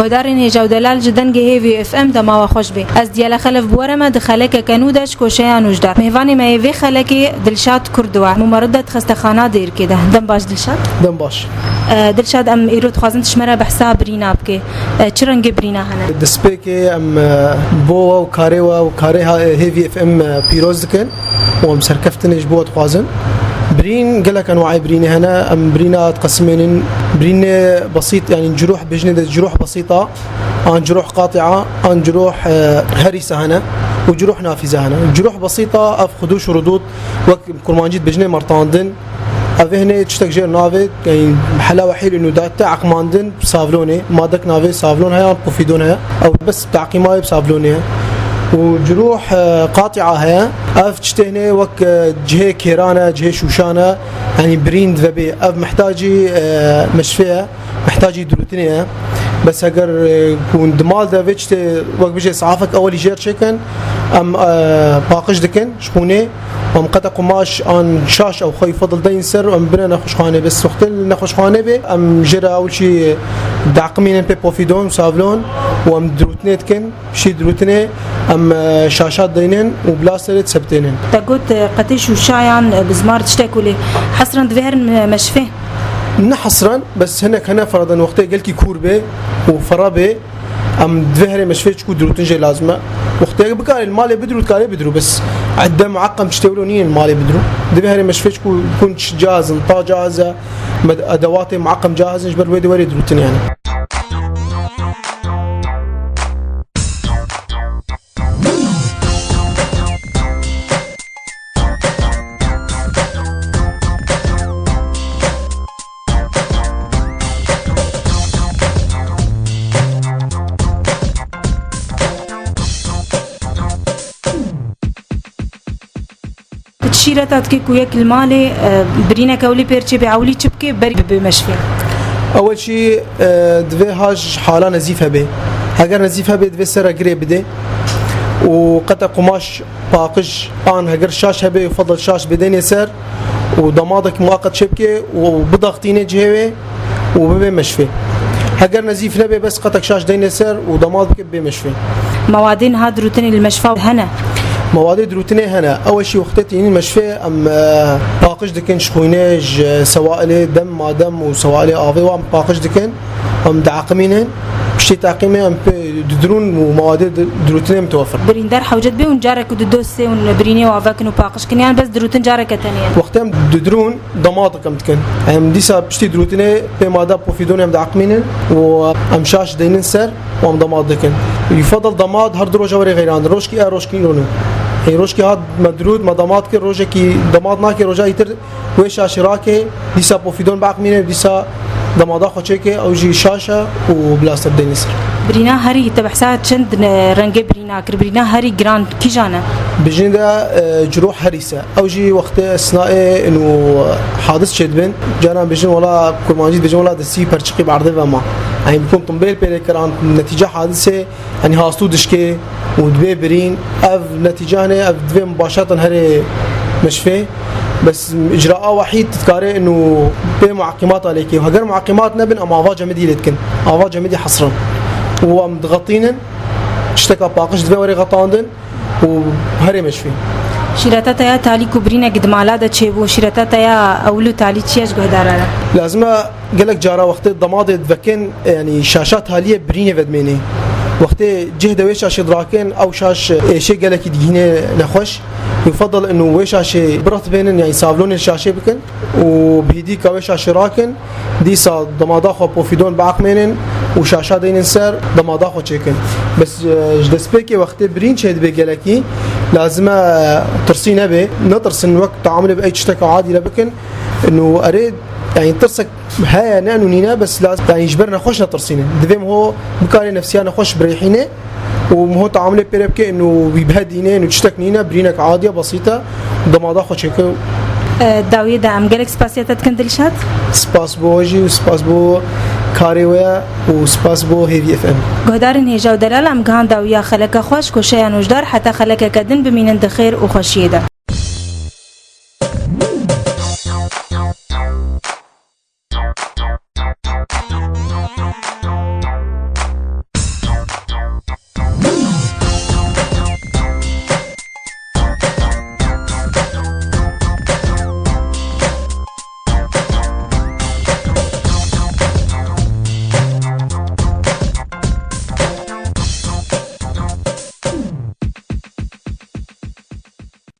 گهدارین هجا و دلال جدن گه وی اف ام دما و خوش بی از دیال خلف بورما دخلک کنودش کوشه نوجدار مهوانی میوه خلکی دلشاد کردوا ممرضت خستخانه دیر کده دم باش دلشاد دم باش دلشاد ام ایرود خوازن تشمره بحساب برينا بكي چرنگ برينا هنا دسبيكي ام بو و كاري هيفي اف ام بيروز دكن وام سركفتنج بو خوازن برين قالك انواع برين هنا ام برينا تقسمين برين بسيط يعني جروح بجنة جروح بسيطة عن جروح قاطعة عن جروح هرسة هنا وجروح نافذة هنا جروح بسيطة اف خدوش وردود وقت كرمانجيت بجنة مرتاندن أفه هنا تشتك جير نافذ يعني حلاوة حيل إنه دات عقماندن بصافلونه ما دك نافذ صافلون هيا بوفيدون هيا أو بس تعقيماي بصافلونه وجروح قاطعة هيا أف تشتي هنا وك جهة كيرانة جهة شوشانة يعني بريند فبي أف محتاجي مشفية محتاجي دروتينية بس أجر كون دمال ده بيجتي وقت بيجي صعافك أول يجير شكن أم باقش دكن شكونه وام قطع قماش عن شاش أو خي فضل دين سر أم بنا نخش خانة بس وقت نخش خانة بي أم جرا أول شيء دعقمين بي بوفيدون سافلون وام دروتنيت كن شي دروتني أم شاشات دينين وبلاسترت سبتينين تقول قتيش وشايان بزمار تشتكولي حصرا دفهر مشفيه نحصرا بس هناك هنا فرضا وقت قلكي كوربه وفرابه ام دفهري مشفيتش كو دروتنجي لازمه وقت بقال المال بدرو كاري بدرو بس عده معقم تشتولونين المال بدرو دفهري مشفيتش كو كنت جاهز انطا جاهزه ادواتي معقم جاهز جبر ويدي وري دروتن يعني شيرتات كي كويا المالي برينا كولي بيرتشي بعولي تشبكي بري بمشفي اول شيء دفي هاج حاله نزيفه به اگر نزيفه به دفي سر قريب بده وقطع قماش باقش ان اگر شاش به يفضل شاش بدين يسر وضمادك مؤقت شبكه وبضغطينه جهوي وبمشفي اگر نزيف نبي بس قطع شاش دين يسر وضمادك بمشفي موادين هادروتني المشفى هنا مواد دروتني هنا اول شيء وقتت يعني المشفى ام باقش دكن شخوينج سوائل دم ما دم وسوائل افي وام باقش دكن ام دعقمين بشي تعقيمه ام درون ومواد دروتني متوفر بريندار حوجت بي ونجارك ودوسي ونبريني وافاكن وباقش كن يعني بس دروتن جارك ثانيه وقتهم درون ضمادك ام تكن ام ديسا بشتي دروتني بماده بوفيدون ام دعقمين وام شاش دينن سر وام ضماد دكن يفضل ضماد هر دروجه وري غيران روشكي روشكي لونه روشكي هاد مدرود مضامات كي روجه كي ضمادنا كي روجه يتر ويش شراكه ديسا بوفيدون باقمين ديسا ضمادا خوچه او جي شاشه وبلاستر دينيسر برينا هري تبحثات چند رنگ برينا كر برينا هري جراند كي جانا بجندا جروح هريسه او جي وقت اثناء انه حادث شدبن جانا بجن ولا كرمانجي بجن ولا دسي برچقي بعرضه وما يعني بكون طنبيل بيركران نتيجه حادثه يعني هاستو دشكي ودبي برين اف نتيجه اف دبي مباشره هري مشفي بس اجراء وحيد تذكاري انه بمعقمات عليك وهجر معقمات نبن ام افا جمدي لتكن افا جمدي حصرا وام ضغطينن اشتكى باقش دبي وري غطاندن وهري مشفي شيرتاتا يا تالي كبرينا قد مالادا تشيبو شيرتاتا يا اولو تالي تشيش قهدارا لازم قالك جارا وقت الضماد دفكن يعني شاشات هاليه برينه ودميني وقت جهد ويش شاشه دراكن او شاش شيء قالك يدهينه نخوش يفضل انه ويش شاشه برت بينن يعني صابلون الشاشه بكن وبهدي كويش شاشه راكن ديسا ضمادا خو بوفيدون بعقمنن وشاشه دين سر ضمادا خو تشكن بس جدسبيكي وقت برين شهد بقالكي لازم ترسينه به نترسن وقت تعامل باي تشتكى عادي لبكن انه اريد يعني ترسك هاي نانو نينا بس لازم يعني يجبرنا خوش نترسينه دفيم هو بكاري نفسيانا خوش بريحينه ومهو تعامله بيربكي انه بيبهدينه انه تشتكنينا برينك عاديه بسيطه ضمادا خوش هيك داويه دا ام جالك سباسياتات كندلشات سباس بوجي وسباس بو كاريويا وسباس بو هيفي اف ام قهدارن هيجا ودلال ام كان داويه خلك خوش كوشيان وجدار حتى خلك كدن بمين خير وخوشيده